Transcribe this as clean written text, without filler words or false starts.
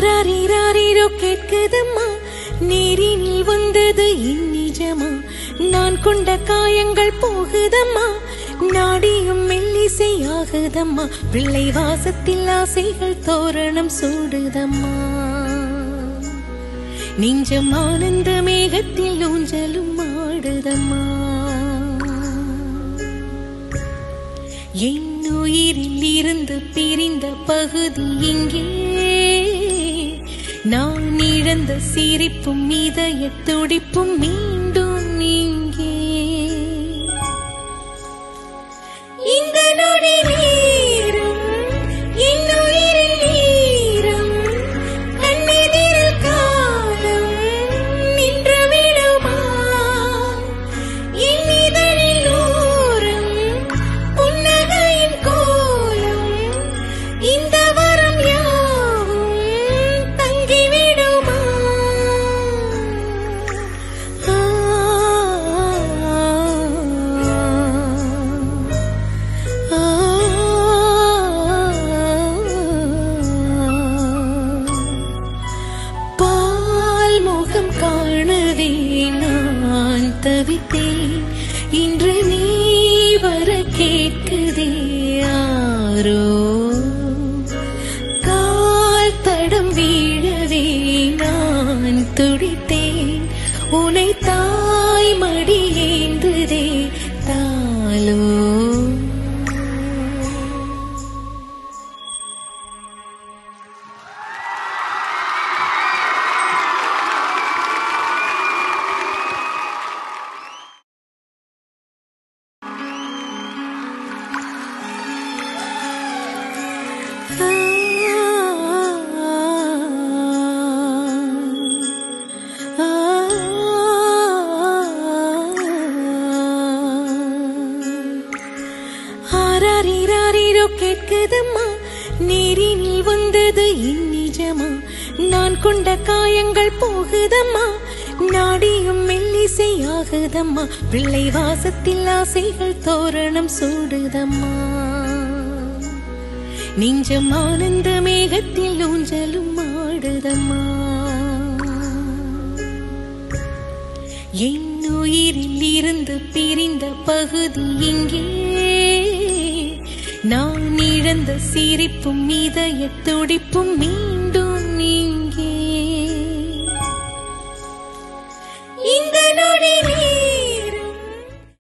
ஆராரிராரிரோ கேட்குதம்மா, நீரினில் வந்தது இந்நிஜமா, நான் கொண்ட காயங்கள் போகுதம்மா, நாடியும் மெல்லிசையாகுதம்மா, பிள்ளை வாசத்தில் ஆசைகள் தோரணம் சூடுதம்மா, நெஞ்சம் ஆனந்த மேகத்தில் ஊஞ்சலும் ஆடுதம்மா, என் உயிரில் இருந்து பிரிந்த பகுதி இங்கே, நான் இழந்த சிரிப்பும் இதய துடிப்பும் மீண்டும் இங்கே, இந்த நொடி நேரம் என் உயிரில் ஈரம், கண்ணெதிரில் காலம் நின்று விடுமா, என் இதழில் ஓரம் புன்னகையின் கோலம், இந்த வரம் யாவும் தங்கிவிடுமா, பால் முகம் காணவே நான் தவித்தேன், இன்று நீ வர கேட்குதே யாரோ, கால் தடம் வீழவே நான் துடித்தேன், உனை தாய் மடி ஏந்துதே தாலோ. ஆராரிராரிரோ கேட்குதம்மா, நீரினில் வந்தது இந்நிஜமா, நான் கொண்ட காயங்கள் போகுதம்மா, நாடியும் மெல்லிசையாகுதம்மா, பிள்ளை வாசத்தில் ஆசைகள் தோரணம் சூடுதம்மா, நெஞ்சம் ஆனந்த மேகத்தில் ஊஞ்சலும் ஆடுதம்மா, என் உயிரில் இருந்து பிரிந்த பகுதி இங்கே, நான் இழந்த சிரிப்பும் இதய துடிப்பும் மீண்டும்